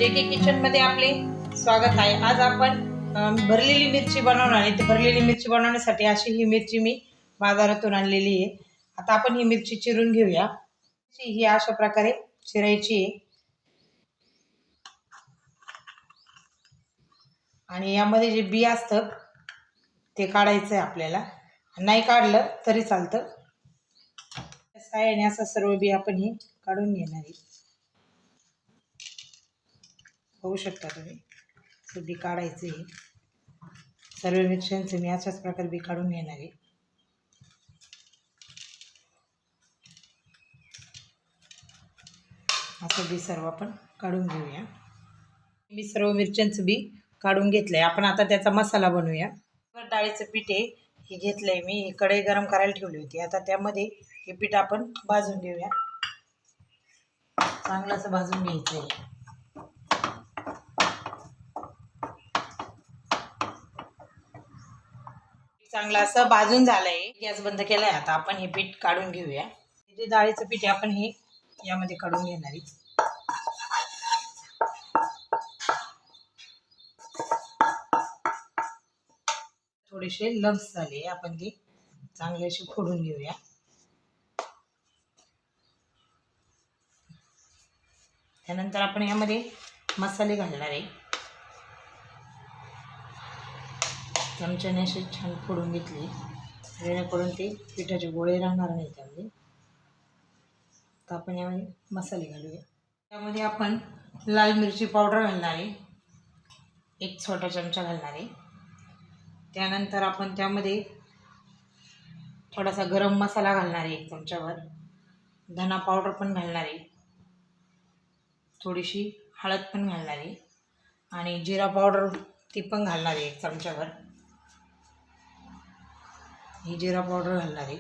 JK kitchen मध्ये आपले स्वागत आहे। आज आपण भरलेली मिरची बनवणार आहे। ते भरलेली मिरची बनवण्यासाठी अशी ही मिरची मी बाजारातून आणलेली आहे। आता आपण ही मिरची चिरून घेऊया। ही अशा प्रकारे चिरायची आहे आणि यामध्ये जे बी असतं ते काढायचं आहे आपल्याला। नाही काढलं तरी चालतं। सायाने असं सर्व बी आपण हे काढून घेणार आहे। बघू शकता तुम्ही बी काढायचे। सर्व मिरच्यांचे मी अशाच प्रकारे बी काढून घेणार आहे। असं बी सर्व आपण काढून घेऊया। मी सर्व मिरच्यांचं बी काढून घेतलंय। आपण आता त्याचा मसाला बनवूया। डाळीचं पीठ आहे हे घेतलंय मी। कढई गरम करायला ठेवली होती। आता त्यामध्ये हे पीठ आपण भाजून घेऊया। चांगलं असं भाजून घ्यायचं आहे। चांगलं असं भाजून झालंय। गॅस बंद केलाय। आता आपण हे पीठ काढून घेऊया। जे डाळीचं पीठ आहे आपण हे यामध्ये काढून घेणार आहे। थोडेसे लम्स झाले, आपण ते चांगले असे फोडून घेऊया। त्यानंतर आपण यामध्ये मसाले घालणार आहे। चमच्याने असे छान फोडून घेतले जेणेकरून ते पिठाचे गोळे राहणार नाही त्यामध्ये। तर आपण यामध्ये मसाले घालूया। त्यामध्ये आपण लाल मिरची पावडर घालणार आहे, एक छोटा चमचा घालणार आहे। त्यानंतर आपण त्यामध्ये थोडासा गरम मसाला घालणार आहे, एक चमचाभर धना पावडर पण घालणार आहे, थोडीशी हळद पण घालणार आहे आणि जीरा पावडर ती पण घालणार आहे, एक चमचाभर ही जीरा पावडर घालणार आहे।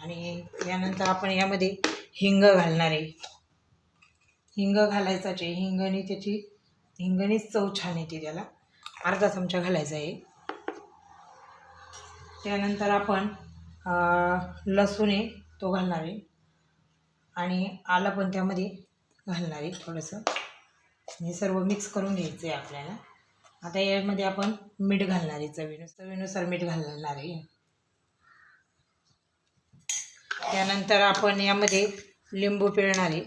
आणि यानंतर आपण यामध्ये हिंग घालणार आहे। हिंग घालायचाच आहे। हिंगणीच चव छान येते त्याला। अर्धा चमचा घालायचा आहे। त्यानंतर आपण लसूण आहे तो घालणार आहे आणि आलं पण त्यामध्ये घालणार आहे थोडंसं। हे सर्व मिक्स करून घ्यायचं आहे आपल्याला। आता यामध्ये आपण मीठ घालणार आहे, चवीनुसार मीठ घालणार आहे। त्यानंतर आपण यामध्ये लिंबू पिळणार आहे।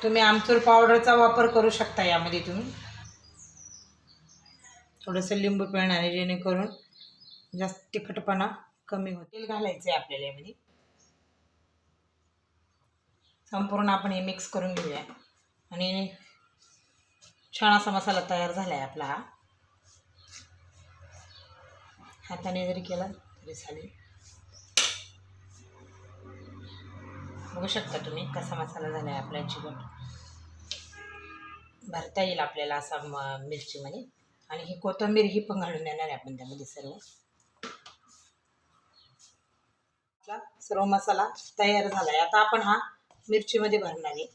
तुम्ही आमचूर पावडरचा वापर करू शकता यामध्ये। तुम्ही थोडंसं लिंबू पिळणार आहे जेणेकरून जास्त तिखटपणा कमी होईल। तेल घालायचं आहे आपल्याला यामध्ये। संपूर्ण आपण हे मिक्स करून घेऊया आणि छान असा मसाला तयार झाला आहे आपला। हाताने जरी केला तरी चालेल। बघू शकता तुम्ही कसा मसाला झाला आहे आपला। चिकन भरता येईल आपल्याला असा मिरचीमध्ये। आणि ही कोथिंबीर ही पण घालून देणार आहे आपण त्यामध्ये। सर्व मसाला तयार झाला आहे। आता आपण हा मिरचीमध्ये भरणार आहे।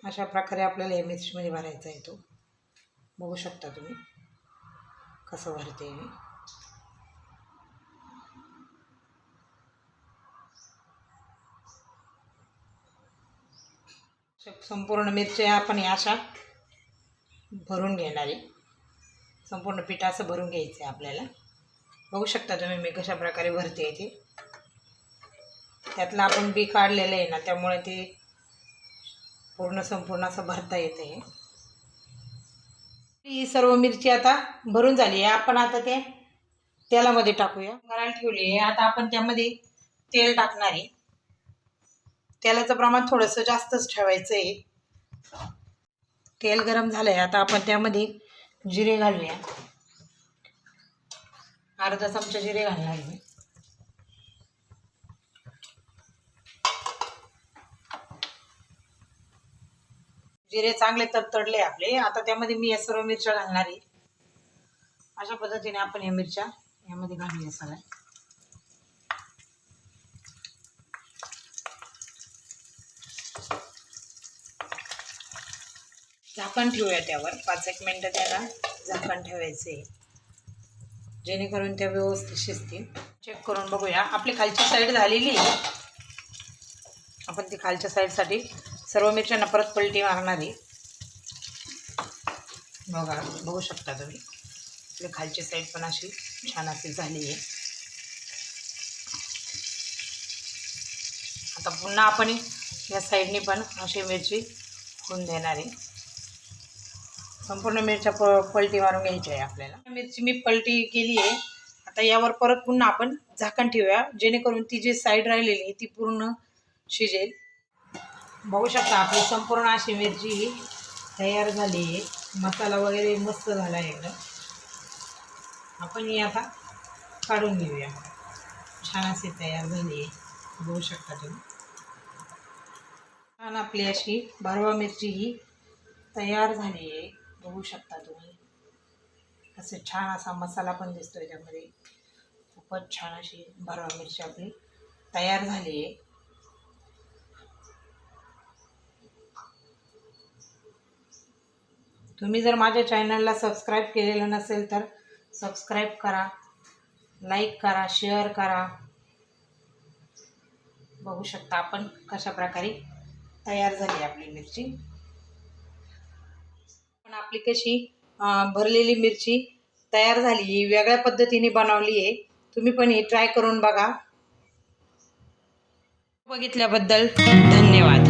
अशा प्रकारे आपल्याला हे मिरचीमध्ये भरायचा आहे तो। बघू शकता तुम्ही कसं भरते मी। संपूर्ण मिरच्या आपण अशा भरून घेणार आहे। संपूर्ण पीठ असं भरून घ्यायचं आहे आपल्याला। बघू शकता तुम्ही मी कशा प्रकारे भरते ते। त्यातलं आपण बी काढलेलं आहे ना, त्यामुळे ते संपूर्ण असं भरता येते। ही सर्व मिरची आता भरून झाली आहे। आपण आता ते तेलामध्ये टाकूया। करायला ठेवली आहे। आता आपण त्यामध्ये तेल टाकणार आहे। तेलाचं प्रमाण थोडंसं जास्तच ठेवायचं आहे। तेल गरम झालं आहे। आता आपण त्यामध्ये जिरे घालूया। अर्धा चमचा जिरे घालणार आहे। जिरे चांगले तडतडले आपले। आता त्यामध्ये मी या सर्व मिरच्या घालणार आहे। अशा पद्धतीने आपण या मिरच्या यामध्ये घालूया सगळ्या। झाकण ठेवूया त्यावर 5-1 मिनिटं त्याला झाकण ठेवायचे। जेणेकरून त्या व्यवस्थित शिजतील. चेक करून बघूया. आपली खालची साईड झालेली आहे. आपण ती खालच्या साईडसाठी सर्व मिरच्यांना परत पलटी मारणार आहे. बघू शकता तुम्ही, आपली खालची साईड पण अशी छान अशी झाली आहे. आता पुन्हा आपण या साईडने पण अशी मिरची होऊन देणार आहे. संपूर्ण मिरच्या पलटी मारून घ्यायची आहे आपल्याला. मिरची मी पलटी केली आहे. आता यावर परत पुन्हा आपण झाकण ठेवूया, जेणेकरून ती जी साईड राहिलेली आहे ती पूर्ण शिजेल. बघू शकता आपली संपूर्ण अशी मिरची तयार झाली आहे. मसाला वगैरे मस्त झाला आहे एकदम. आपण ही आता काढून घेऊया. छान अशी तयार झाली आहे. बघू शकता तुम्ही. छान आपली अशी बharवा मिरची ही तयार झाली आहे. बघू शकता तुम्ही. असे छान असा मसाला पण दिसतो याच्यामध्ये. खूपच छान अशी बharवा मिरची आपली तयार झाली आहे. तुम्ही जर माझ्या चॅनलला सबस्क्राईब केलेलं नसेल तर सबस्क्राईब करा, लाईक करा, शेअर करा. बघू शकता आपण कशा प्रकारे तयार झाली आपली मिरची. पण आपली कशी भरलेली मिरची तयार झाली, वेगळ्या पद्धतीने बनवली आहे. तुम्ही पण हे ट्राय करून बघा. बघितल्याबद्दल धन्यवाद.